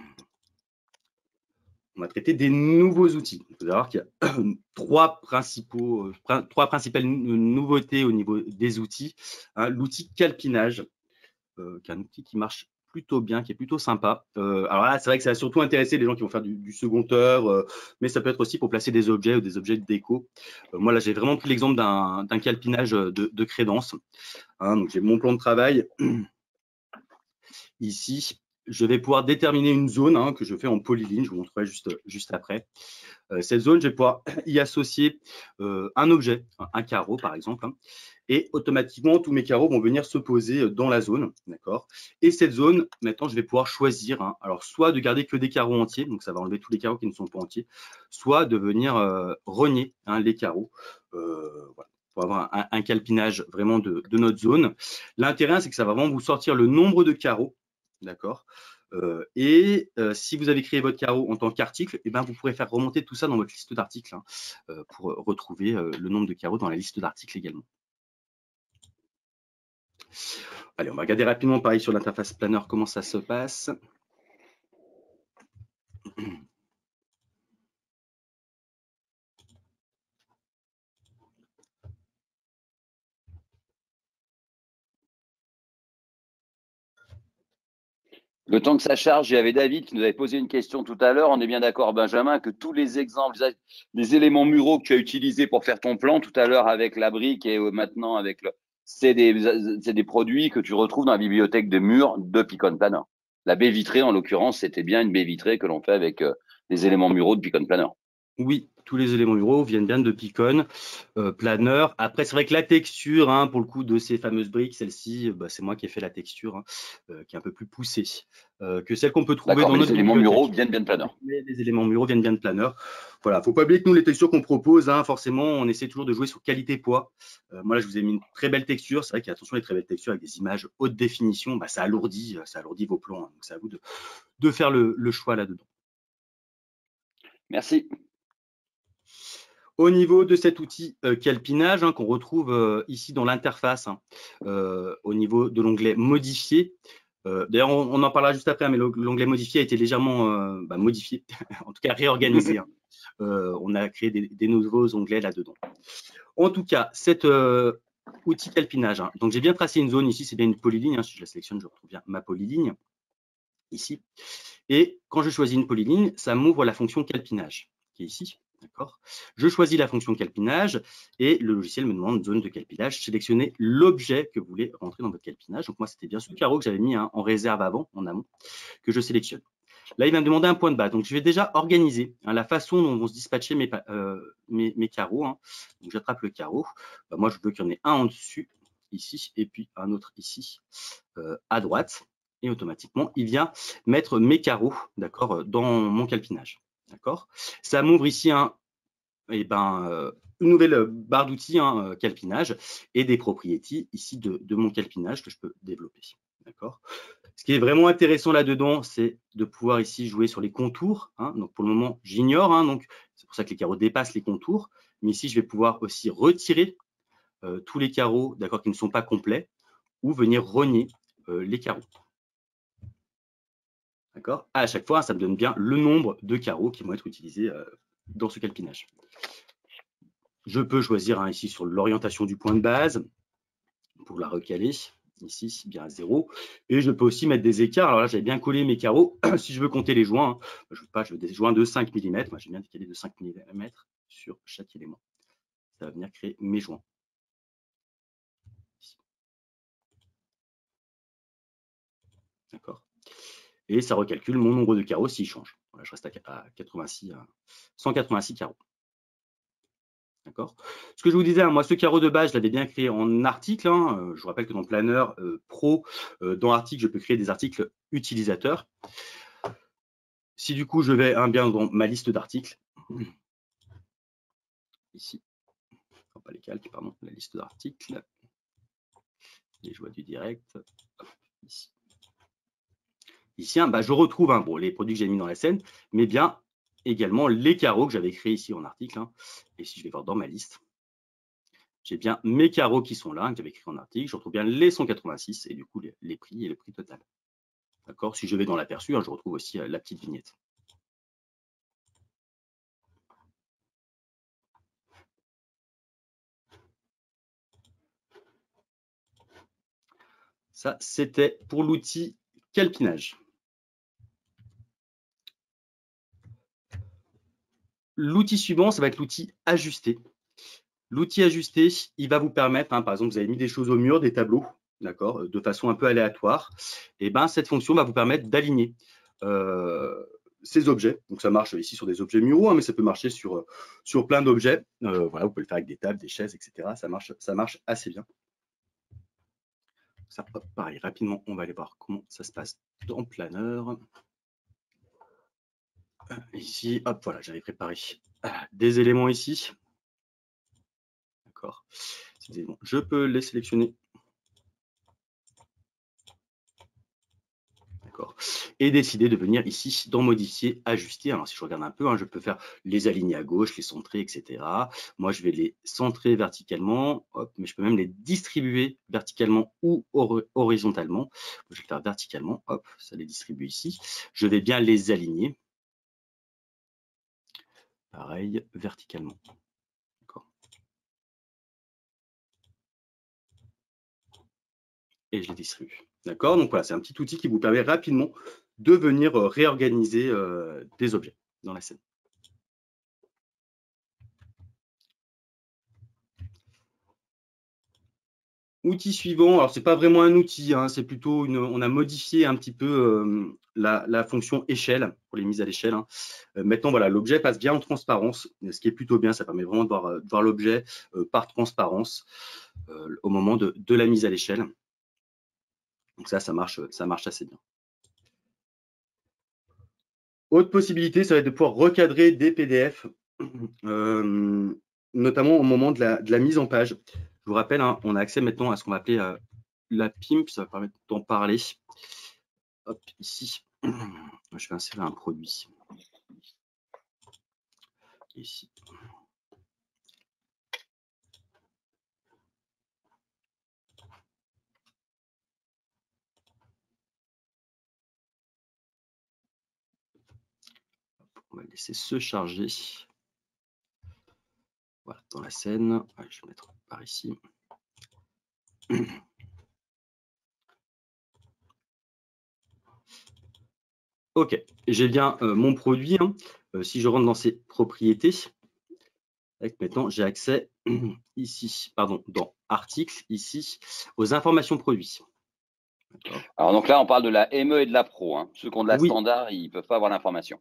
va traiter des nouveaux outils. Il faut savoir qu'il y a trois principales nouveautés au niveau des outils. L'outil calpinage, qui est un outil qui marche plutôt bien, qui est plutôt sympa. Alors là, c'est vrai que ça va surtout intéresser les gens qui vont faire du second heure, mais ça peut être aussi pour placer des objets ou des objets de déco. Moi, là, j'ai vraiment pris l'exemple d'un calpinage de crédence. Donc, j'ai mon plan de travail. Ici, je vais pouvoir déterminer une zone que je fais en polyline. Je vous montrerai juste après. Cette zone, je vais pouvoir y associer un objet, un carreau par exemple, et automatiquement, tous mes carreaux vont venir se poser dans la zone, d'accord. Et cette zone, maintenant, je vais pouvoir choisir, alors soit de garder que des carreaux entiers, donc ça va enlever tous les carreaux qui ne sont pas entiers, soit de venir rogner les carreaux, voilà, pour avoir un calpinage vraiment de notre zone. L'intérêt, c'est que ça va vraiment vous sortir le nombre de carreaux, d'accord. Si vous avez créé votre carreau en tant qu'article, vous pourrez faire remonter tout ça dans votre liste d'articles pour retrouver le nombre de carreaux dans la liste d'articles également. Allez, on va regarder rapidement pareil sur l'interface Planner comment ça se passe. Le temps que ça charge, il y avait David qui nous avait posé une question tout à l'heure. On est bien d'accord, Benjamin, que tous les exemples, les éléments muraux que tu as utilisés pour faire ton plan tout à l'heure avec la brique et maintenant avec c'est des produits que tu retrouves dans la bibliothèque de murs de Picon Planner. La baie vitrée, en l'occurrence, c'était bien une baie vitrée que l'on fait avec les éléments muraux de Picon Planner. Oui, tous les éléments muraux viennent bien de Picon Planner. Après, c'est vrai que la texture, pour le coup de ces fameuses briques, celle-ci, c'est moi qui ai fait la texture, qui est un peu plus poussée que celle qu'on peut trouver dans notre bibliothèque. Les éléments muraux viennent bien de Planner. Mais les éléments muraux viennent bien de Planner. Voilà, faut pas oublier que nous, les textures qu'on propose, forcément, on essaie toujours de jouer sur qualité-poids. Moi, là, je vous ai mis une très belle texture. C'est vrai qu'il y a attention, les très belles textures avec des images haute définition, ça alourdit vos plans. Donc, c'est à vous de faire le choix là-dedans. Merci. Au niveau de cet outil calpinage qu'on retrouve ici dans l'interface, au niveau de l'onglet modifier. D'ailleurs, on en parlera juste après, mais l'onglet modifier a été légèrement modifié, en tout cas réorganisé. On a créé des nouveaux onglets là-dedans. En tout cas, cet outil calpinage, donc j'ai bien tracé une zone ici, c'est bien une polyligne. Si je la sélectionne, je retrouve bien ma polyligne ici. Et quand je choisis une polyligne, ça m'ouvre la fonction calpinage qui est ici. D'accord. Je choisis la fonction calpinage et le logiciel me demande zone de calpinage. Sélectionnez l'objet que vous voulez rentrer dans votre calpinage. Donc moi, c'était bien ce carreau que j'avais mis en réserve avant, en amont, que je sélectionne. Là, il va me demander un point de bas. Donc, je vais déjà organiser la façon dont vont se dispatcher mes carreaux. Donc, j'attrape le carreau. Moi, je veux qu'il y en ait un en dessus, ici, et puis un autre ici, à droite. Et automatiquement, il vient mettre mes carreaux, d'accord, dans mon calpinage. D'accord. Ça m'ouvre ici une nouvelle barre d'outils, calpinage, et des propriétés ici de mon calpinage que je peux développer. D'accord. Ce qui est vraiment intéressant là-dedans, c'est de pouvoir ici jouer sur les contours. Donc pour le moment, j'ignore, donc c'est pour ça que les carreaux dépassent les contours. Mais ici, je vais pouvoir aussi retirer tous les carreaux, d'accord, qui ne sont pas complets, ou venir rogner les carreaux. D'accord. À chaque fois, ça me donne bien le nombre de carreaux qui vont être utilisés dans ce calpinage. Je peux choisir ici sur l'orientation du point de base pour la recaler. Ici, bien à 0. Et je peux aussi mettre des écarts. Alors là, j'avais bien collé mes carreaux. Si je veux compter les joints, je veux des joints de 5 mm. Moi, j'ai bien décalé de 5 mm sur chaque élément. Ça va venir créer mes joints. D'accord. Et ça recalcule mon nombre de carreaux s'il change. Voilà, je reste à 186 carreaux. D'accord. Ce que je vous disais, moi, ce carreau de base, je l'avais bien créé en article. Je vous rappelle que dans Planner Pro, dans article, je peux créer des articles utilisateurs. Si du coup, je vais bien dans ma liste d'articles, ici, pas les calques, pardon, la liste d'articles, les joies du direct, ici. Ici, je retrouve les produits que j'ai mis dans la scène, mais bien également les carreaux que j'avais créés ici en article. Et si je vais voir dans ma liste, j'ai bien mes carreaux qui sont là, que j'avais créés en article. Je retrouve bien les 186 et du coup les prix et le prix total. D'accord. Si je vais dans l'aperçu, je retrouve aussi la petite vignette. Ça, c'était pour l'outil calpinage. L'outil suivant, ça va être l'outil ajuster. L'outil ajuster, il va vous permettre, par exemple, vous avez mis des choses au mur, des tableaux, d'accord, de façon un peu aléatoire. Et cette fonction va vous permettre d'aligner ces objets. Donc ça marche ici sur des objets muraux, mais ça peut marcher sur plein d'objets. Voilà, vous pouvez le faire avec des tables, des chaises, etc. Ça marche assez bien. Ça, pareil, rapidement, on va aller voir comment ça se passe dans Planner. Ici, hop, voilà, j'avais préparé des éléments ici. D'accord. Je peux les sélectionner. D'accord. Et décider de venir ici dans modifier, ajuster. Alors si je regarde un peu, je peux faire les aligner à gauche, les centrer, etc. Moi, je vais les centrer verticalement, hop, mais je peux même les distribuer verticalement ou horizontalement. Je vais le faire verticalement, hop, ça les distribue ici. Je vais bien les aligner. Pareil, verticalement. D'accord. Et je les distribue. D'accord. Donc voilà, c'est un petit outil qui vous permet rapidement de venir réorganiser des objets dans la scène. Outil suivant, alors c'est pas vraiment un outil, c'est plutôt on a modifié un petit peu la fonction échelle pour les mises à l'échelle. Maintenant, voilà, l'objet passe bien en transparence, ce qui est plutôt bien, ça permet vraiment de voir l'objet par transparence au moment de la mise à l'échelle. Donc ça marche assez bien. Autre possibilité, ça va être de pouvoir recadrer des PDF, notamment au moment de la mise en page. Je vous rappelle, on a accès maintenant à ce qu'on va appeler la PIMP, ça va permettre d'en parler. Hop, ici, je vais insérer un produit. Ici. On va laisser se charger. Voilà, dans la scène. Je vais mettre par ici. Ok, j'ai bien mon produit. Si je rentre dans ses propriétés, maintenant j'ai accès ici, dans article, ici, aux informations produits. Alors donc là, on parle de la ME et de la Pro. Ceux qui ont de la standard, ils ne peuvent pas avoir l'information.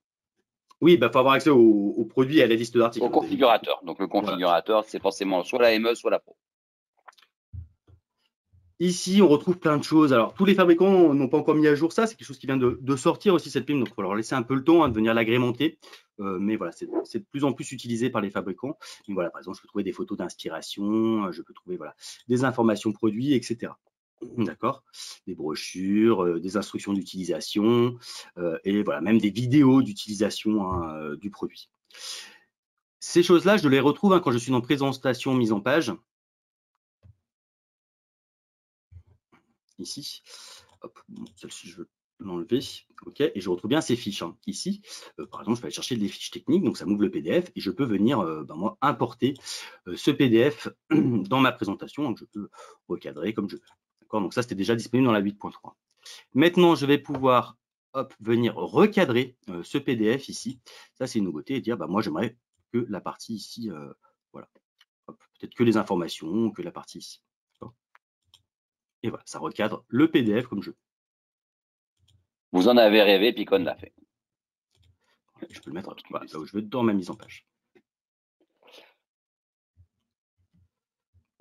Oui, il faut avoir accès aux produits et à la liste d'articles. Au configurateur. Donc le configurateur, voilà. C'est forcément soit la ME, soit la Pro. Ici, on retrouve plein de choses. Alors, tous les fabricants n'ont pas encore mis à jour ça. C'est quelque chose qui vient de sortir aussi, cette PIM. Donc, il faut leur laisser un peu le temps de venir l'agrémenter. mais voilà, c'est de plus en plus utilisé par les fabricants. Donc, voilà, par exemple, je peux trouver des photos d'inspiration, je peux trouver voilà, des informations produits, etc. D'accord, des brochures, des instructions d'utilisation et voilà, même des vidéos d'utilisation hein, du produit. Ces choses-là, je les retrouve hein, quand je suis dans présentation mise en page. Ici, hop, bon, celle-ci, je veux l'enlever. OK, et je retrouve bien ces fiches hein, ici. Par exemple, je vais aller chercher des fiches techniques, donc ça m'ouvre le PDF et je peux venir moi importer ce PDF dans ma présentation. Donc je peux recadrer comme je veux. D'accord, donc ça, c'était déjà disponible dans la 8.3. Maintenant, je vais pouvoir hop, venir recadrer ce PDF ici. Ça, c'est une nouveauté et dire, moi, j'aimerais que la partie ici, voilà, peut-être que les informations, que la partie ici. Et voilà, ça recadre le PDF comme je veux. Vous en avez rêvé, Picon l'a fait. Je peux le mettre voilà, là où je veux dans ma mise en page.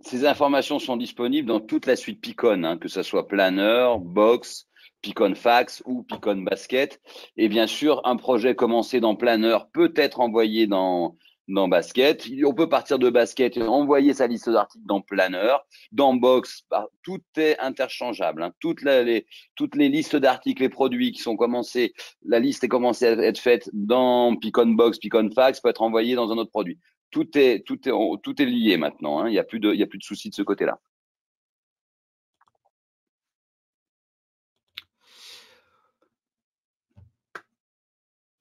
Ces informations sont disponibles dans toute la suite Picon, hein, que ce soit Planner, Box, Picon Fax ou Picon Basket. Et bien sûr, un projet commencé dans Planner peut être envoyé dans Basket. On peut partir de Basket et envoyer sa liste d'articles dans Planner. Dans Box, tout est interchangeable. Hein. Toutes les listes d'articles et produits qui sont commencés, la liste est commencée à être faite dans Picon Box, Picon Fax, peut être envoyée dans un autre produit. Tout est lié maintenant. Hein. Il n'y a plus de soucis de ce côté-là.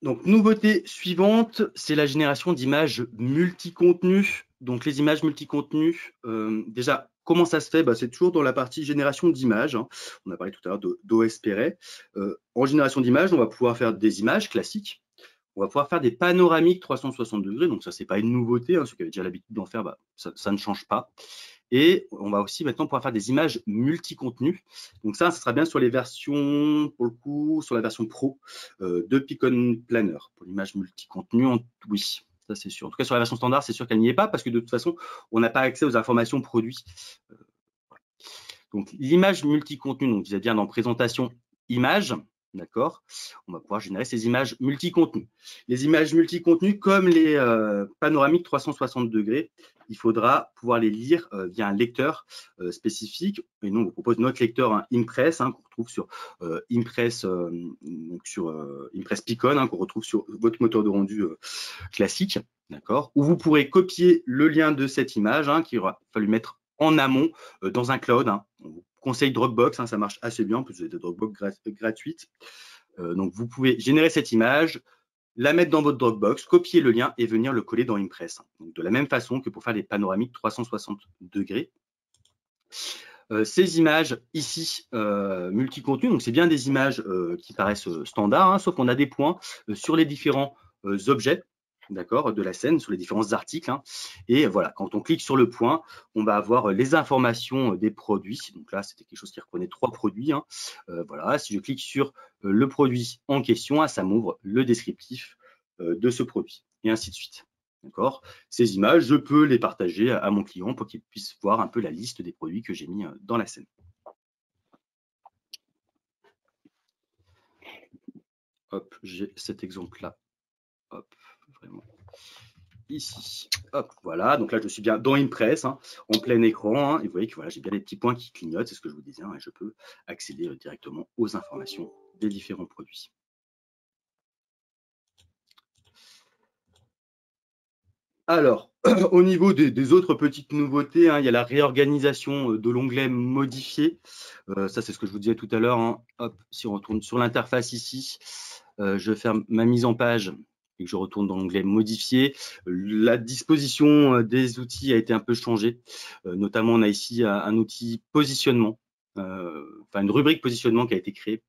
Donc, nouveauté suivante, c'est la génération d'images multi-contenus. Donc, les images multi-contenus, déjà, comment ça se fait c'est toujours dans la partie génération d'images. Hein. On a parlé tout à l'heure d'OSPRay. En génération d'images, on va pouvoir faire des images classiques. On va pouvoir faire des panoramiques 360 degrés. Donc, ça, ce n'est pas une nouveauté. Hein. Ceux qui avaient déjà l'habitude d'en faire, ça ne change pas. Et on va aussi maintenant pouvoir faire des images multi-contenus. Donc ça sera bien sur les versions, pour le coup, sur la version pro de Picon Planner. Pour l'image multi-contenu, oui, ça c'est sûr. En tout cas, sur la version standard, c'est sûr qu'elle n'y est pas parce que de toute façon, on n'a pas accès aux informations produits. Donc l'image multi-contenu, donc vous êtes bien dans présentation image. D'accord, on va pouvoir générer ces images multi-contenus. Les images multi-contenus, comme les panoramiques 360 degrés, il faudra pouvoir les lire via un lecteur spécifique. Et nous, on vous propose notre lecteur Impress, qu'on retrouve sur Impress, Impress Picon, qu'on retrouve sur votre moteur de rendu classique. D'accord, où vous pourrez copier le lien de cette image qu'il aura fallu mettre en amont dans un cloud. On vous conseille Dropbox, ça marche assez bien, en plus de Dropbox gratuite. Donc, vous pouvez générer cette image, la mettre dans votre Dropbox, copier le lien et venir le coller dans Impress. Donc, de la même façon que pour faire les panoramiques 360 degrés. Ces images ici, multi-contenus, donc c'est bien des images qui paraissent standards, sauf qu'on a des points sur les différents objets. D'accord, de la scène, sur les différents articles. Et voilà, quand on clique sur le point, on va avoir les informations des produits. Donc là, c'était quelque chose qui reprenait 3 produits. Voilà, si je clique sur le produit en question, ça m'ouvre le descriptif de ce produit, et ainsi de suite. D'accord, ces images, je peux les partager à mon client pour qu'il puisse voir un peu la liste des produits que j'ai mis dans la scène. Hop, j'ai cet exemple-là. Hop, vraiment. Ici, hop, voilà, donc là je suis bien dans Impress, en plein écran, et vous voyez que voilà, j'ai bien les petits points qui clignotent, c'est ce que je vous disais, et je peux accéder directement aux informations des différents produits. Alors, au niveau des autres petites nouveautés, il y a la réorganisation de l'onglet modifié. Ça, c'est ce que je vous disais tout à l'heure. Hop, si on retourne sur l'interface ici, je vais faire ma mise en page et que je retourne dans l'onglet modifié. La disposition des outils a été un peu changée. Notamment, on a ici un outil positionnement, enfin une rubrique positionnement qui a été créée.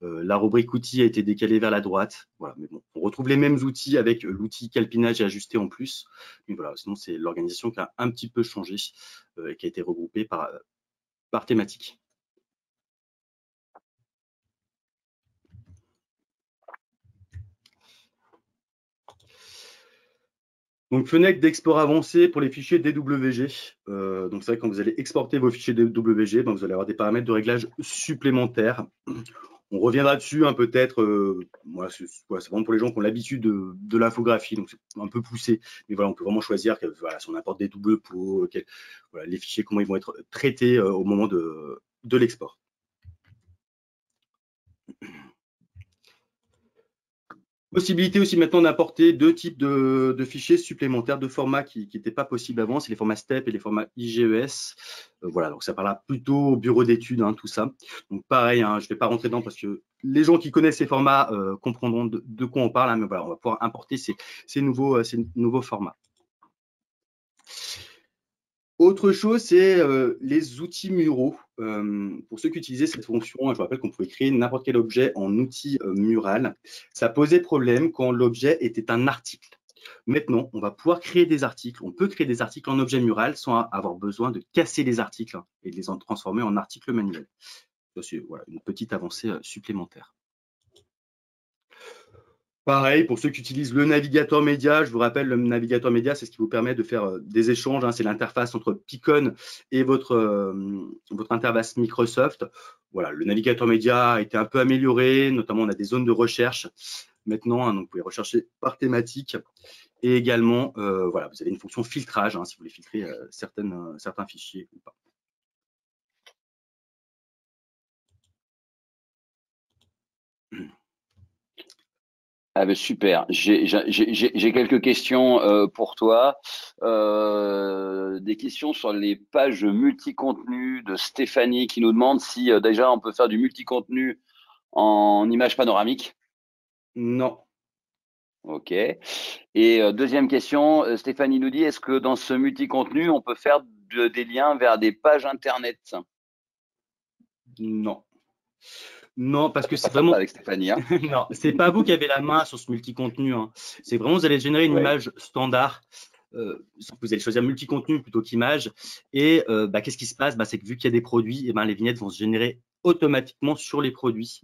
La rubrique outils a été décalée vers la droite. Voilà, mais bon, on retrouve les mêmes outils avec l'outil calpinage et ajusté en plus. Mais voilà, sinon, c'est l'organisation qui a un petit peu changé et qui a été regroupée par thématique. Donc, fenêtre d'export avancé pour les fichiers DWG. Donc, c'est vrai que quand vous allez exporter vos fichiers DWG, vous allez avoir des paramètres de réglage supplémentaires. On reviendra dessus peut-être. Voilà, c'est vraiment pour les gens qui ont l'habitude de l'infographie, donc c'est un peu poussé. Mais voilà, on peut vraiment choisir voilà, si on importe des doubles pots, voilà, les fichiers, comment ils vont être traités au moment de l'export. Possibilité aussi maintenant d'importer 2 types de fichiers supplémentaires de formats qui n'étaient pas possibles avant, c'est les formats STEP et les formats IGES. Voilà, donc ça parlera plutôt au bureau d'études, tout ça. Donc pareil, je ne vais pas rentrer dedans parce que les gens qui connaissent ces formats comprendront de quoi on parle, mais voilà, on va pouvoir importer ces nouveaux formats. Autre chose, c'est les outils muraux. Pour ceux qui utilisaient cette fonction, je vous rappelle qu'on pouvait créer n'importe quel objet en outil mural. Ça posait problème quand l'objet était un article. Maintenant, on va pouvoir créer des articles. On peut créer des articles en objet mural sans avoir besoin de casser les articles et de les transformer en articles manuels. C'est voilà, une petite avancée supplémentaire. Pareil, pour ceux qui utilisent le navigateur média, je vous rappelle, le navigateur média, c'est ce qui vous permet de faire des échanges. C'est l'interface entre Picon et votre interface Microsoft. Voilà, le navigateur média a été un peu amélioré, notamment on a des zones de recherche maintenant, donc vous pouvez rechercher par thématique. Et également, voilà, vous avez une fonction filtrage si vous voulez filtrer certains fichiers ou pas. Ah ben super, j'ai quelques questions pour toi. Des questions sur les pages multi-contenu de Stéphanie qui nous demande si déjà on peut faire du multi-contenu en image panoramique. Non. Ok. Et deuxième question, Stéphanie nous dit, est-ce que dans ce multi-contenu, on peut faire des liens vers des pages Internet? Non. Non, parce que c'est vraiment avec Stéphanie. Non, c'est pas vous qui avez la main sur ce multi-contenu. C'est vraiment, vous allez générer une image standard. Vous allez choisir multi-contenu plutôt qu'image. Et qu'est-ce qui se passe? C'est que vu qu'il y a des produits, les vignettes vont se générer automatiquement sur les produits,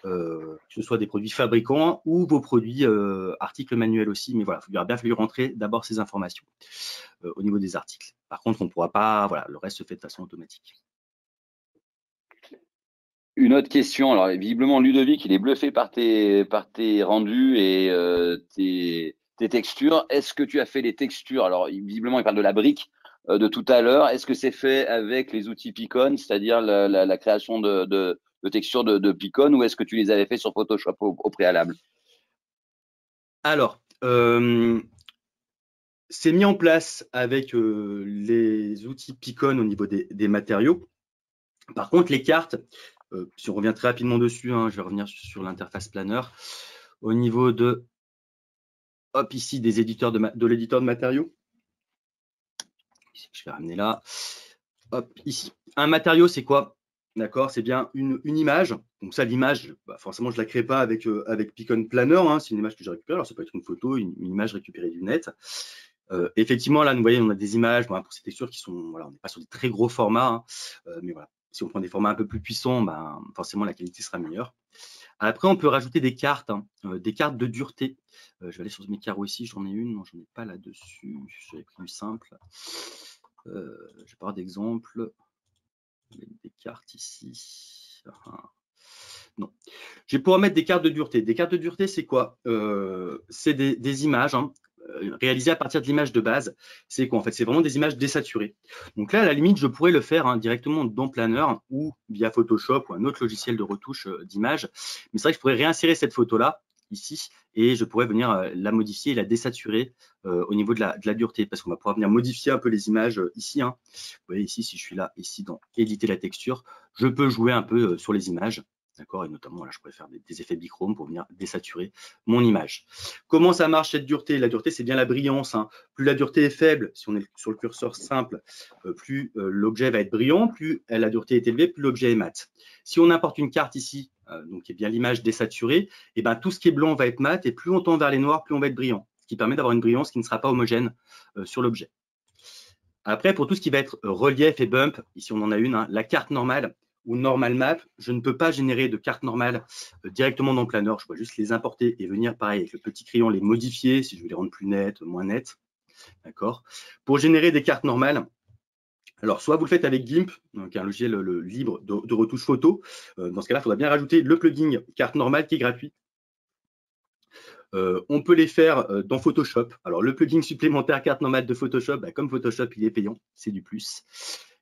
que ce soit des produits fabricants ou vos produits articles manuels aussi. Mais voilà, il aura bien fallu rentrer d'abord ces informations au niveau des articles. Par contre, on ne pourra pas, voilà, le reste se fait de façon automatique. Une autre question, alors visiblement Ludovic, il est bluffé par tes rendus et tes textures. Est-ce que tu as fait les textures? Alors visiblement, il parle de la brique de tout à l'heure. Est-ce que c'est fait avec les outils Picon, c'est-à-dire la création de textures de Picon, ou est-ce que tu les avais fait sur Photoshop au préalable? Alors, c'est mis en place avec les outils Picon au niveau des matériaux. Par contre, les cartes, si on revient très rapidement dessus, je vais revenir sur l'interface planeur. Au niveau de, hop, ici, des éditeurs de l'éditeur de matériaux. Je vais ramener là. Hop, ici. Un matériau, c'est quoi? D'accord, c'est bien une image. Donc ça, l'image, forcément, je ne la crée pas avec Picon Planner. C'est une image que j'ai récupérée. Alors, ça peut être une photo, une image récupérée du net. Effectivement, là, vous voyez, on a des images pour ces textures qui sont, voilà, on n'est pas sur des très gros formats, mais voilà, si on prend des formats un peu plus puissants, forcément, la qualité sera meilleure. Après, on peut rajouter des cartes de dureté. Je vais aller sur mes carreaux ici, j'en ai une, non, j'en ai pas là-dessus, j'avais pris du simple. Je vais pas avoir d'exemple. Des cartes ici. Non. Je vais pouvoir mettre des cartes de dureté. Des cartes de dureté, c'est quoi? C'est des images réalisées à partir de l'image de base. C'est quoi? En fait, c'est vraiment des images désaturées. Donc là, à la limite, je pourrais le faire directement dans Planner ou via Photoshop ou un autre logiciel de retouche d'image. Mais c'est vrai que je pourrais réinsérer cette photo-là ici et je pourrais venir la modifier et la désaturer au niveau de la dureté, parce qu'on va pouvoir venir modifier un peu les images ici. Vous voyez ici, si je suis là, ici dans éditer la texture, je peux jouer un peu sur les images. D'accord, et notamment, là, je pourrais faire des effets bichrome pour venir désaturer mon image. Comment ça marche cette dureté? La dureté, c'est bien la brillance. Plus la dureté est faible, si on est sur le curseur simple, plus l'objet va être brillant, plus la dureté est élevée, plus l'objet est mat. Si on importe une carte ici, donc qui est bien l'image désaturée, et tout ce qui est blanc va être mat, et plus on tend vers les noirs, plus on va être brillant, ce qui permet d'avoir une brillance qui ne sera pas homogène sur l'objet. Après, pour tout ce qui va être relief et bump, ici on en a une, la carte normale ou normal map, je ne peux pas générer de carte normale directement dans le Planner. Je dois juste les importer et venir, pareil, avec le petit crayon, les modifier si je veux les rendre plus nettes, moins nettes. D'accord. Pour générer des cartes normales, Alors, soit vous le faites avec GIMP, donc un logiciel libre de retouche photo. Dans ce cas-là, il faudra bien rajouter le plugin carte normale qui est gratuit. On peut les faire dans Photoshop. Alors, le plugin supplémentaire carte normale de Photoshop, comme Photoshop, il est payant, c'est du plus.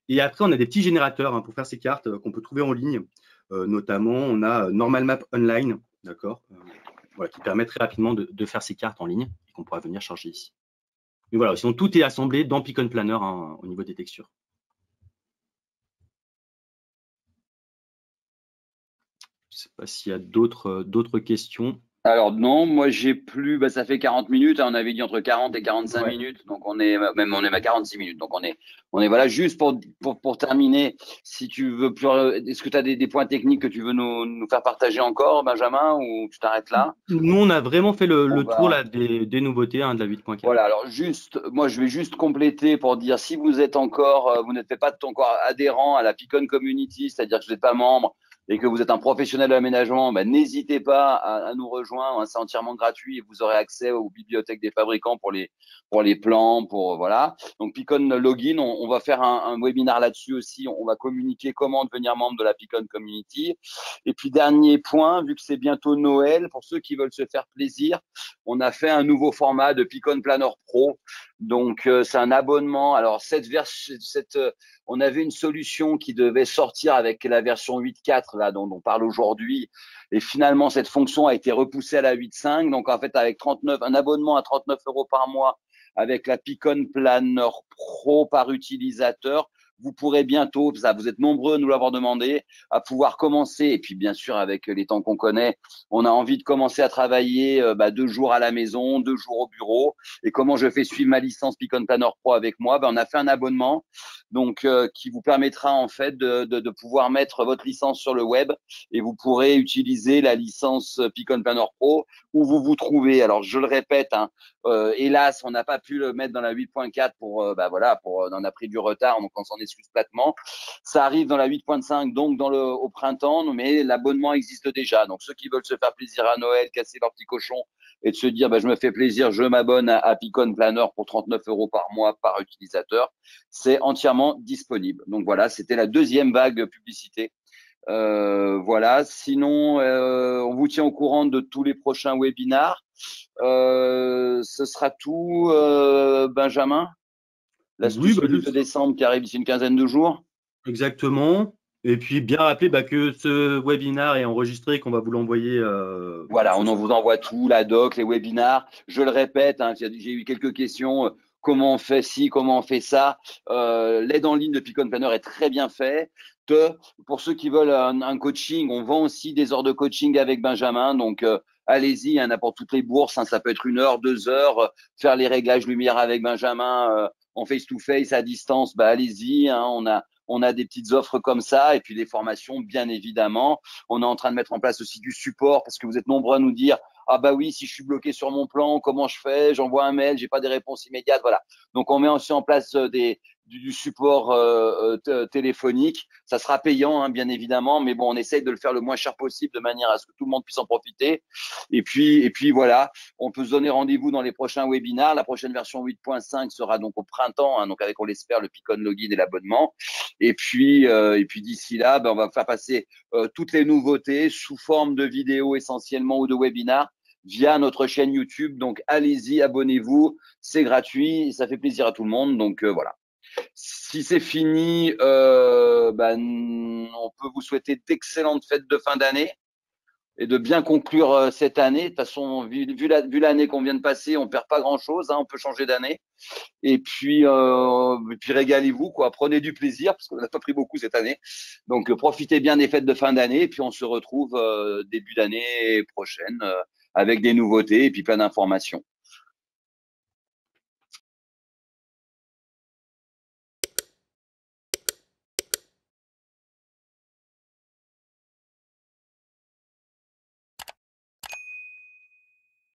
Et après, on a des petits générateurs pour faire ces cartes qu'on peut trouver en ligne. Notamment, on a Normal Map Online, d'accord, voilà, qui permet très rapidement de faire ces cartes en ligne et qu'on pourra venir charger ici. Mais voilà, sinon tout est assemblé dans Picon Planner au niveau des textures. Je ne sais pas s'il y a d'autres questions. Alors non, moi j'ai plus, ça fait 40 minutes, on avait dit entre 40 et 45 minutes, donc on est à 46 minutes, donc on est voilà, juste pour terminer, si tu veux plus, est-ce que tu as des points techniques que tu veux nous faire partager encore, Benjamin, ou tu t'arrêtes là? Nous, on a vraiment fait le tour là, des nouveautés de la 8.4. Voilà, alors juste, moi je vais juste compléter pour dire, si vous êtes encore, vous n'êtes pas encore adhérent à la Picon Community, c'est-à-dire que vous n'êtes pas membre, et que vous êtes un professionnel de l'aménagement, n'hésitez pas à nous rejoindre. C'est entièrement gratuit et vous aurez accès aux bibliothèques des fabricants pour les plans, voilà. Donc Picon Login, on va faire un webinaire là-dessus aussi. On va communiquer comment devenir membre de la Picon Community. Et puis dernier point, vu que c'est bientôt Noël, pour ceux qui veulent se faire plaisir, on a fait un nouveau format de Picon Planner Pro. Donc c'est un abonnement. Alors on avait une solution qui devait sortir avec la version 8.4 là dont on parle aujourd'hui, et finalement cette fonction a été repoussée à la 8.5. Donc en fait, avec un abonnement à 39 € par mois avec la Picon Planner Pro par utilisateur, vous pourrez bientôt, vous êtes nombreux à nous l'avoir demandé, à pouvoir commencer. Et puis bien sûr, avec les temps qu'on connaît, on a envie de commencer à travailler 2 jours à la maison, 2 jours au bureau. Et comment je fais suivre ma licence Picon Planner Pro avec moi? On a fait un abonnement donc qui vous permettra en fait de pouvoir mettre votre licence sur le web, et vous pourrez utiliser la licence Picon Planner Pro où vous vous trouvez. Alors je le répète, hélas, on n'a pas pu le mettre dans la 8.4 on a pris du retard, donc on s'en excuse platement. Ça arrive dans la 8.5, donc au printemps, mais l'abonnement existe déjà. Donc ceux qui veulent se faire plaisir à Noël, casser leur petit cochon et de se dire je me fais plaisir, je m'abonne à Picon Planner pour 39 € par mois par utilisateur, c'est entièrement disponible. Donc voilà, c'était la deuxième vague publicité. Voilà, sinon on vous tient au courant de tous les prochains webinars. Ce sera tout, Benjamin. L'astuce de décembre qui arrive d'ici une quinzaine de jours. Exactement. Et puis bien rappeler que ce webinaire est enregistré, qu'on va vous l'envoyer. Voilà, on vous envoie tout, la doc, les webinars. Je le répète, j'ai eu quelques questions. Comment on fait ci, comment on fait ça? L'aide en ligne de Picon Planner est très bien fait. Pour ceux qui veulent un coaching, on vend aussi des heures de coaching avec Benjamin. Donc allez-y, il y en a pour toutes les bourses. Ça peut être 1 heure, 2 heures. Faire les réglages lumière avec Benjamin en face-to-face, à distance, allez-y. On a des petites offres comme ça, et puis des formations, bien évidemment. On est en train de mettre en place aussi du support, parce que vous êtes nombreux à nous dire oui, si je suis bloqué sur mon plan, comment je fais? J'envoie un mail, j'ai pas des réponses immédiates, voilà. Donc on met aussi en place du support téléphonique. Ça sera payant, bien évidemment, mais bon, on essaye de le faire le moins cher possible de manière à ce que tout le monde puisse en profiter. Et puis voilà, on peut se donner rendez-vous dans les prochains webinars. La prochaine version 8.5 sera donc au printemps, donc avec, on l'espère, le Picon Login et l'abonnement. Et puis d'ici là, on va faire passer toutes les nouveautés sous forme de vidéos essentiellement ou de webinars via notre chaîne YouTube. Donc allez-y, abonnez-vous, c'est gratuit, ça fait plaisir à tout le monde. Donc voilà. Si c'est fini, on peut vous souhaiter d'excellentes fêtes de fin d'année et de bien conclure cette année. De toute façon, vu l'année qu'on vient de passer, on perd pas grand-chose, on peut changer d'année. Et puis régalez-vous, prenez du plaisir, parce qu'on n'a pas pris beaucoup cette année. Donc profitez bien des fêtes de fin d'année, et puis on se retrouve début d'année prochaine avec des nouveautés et puis plein d'informations.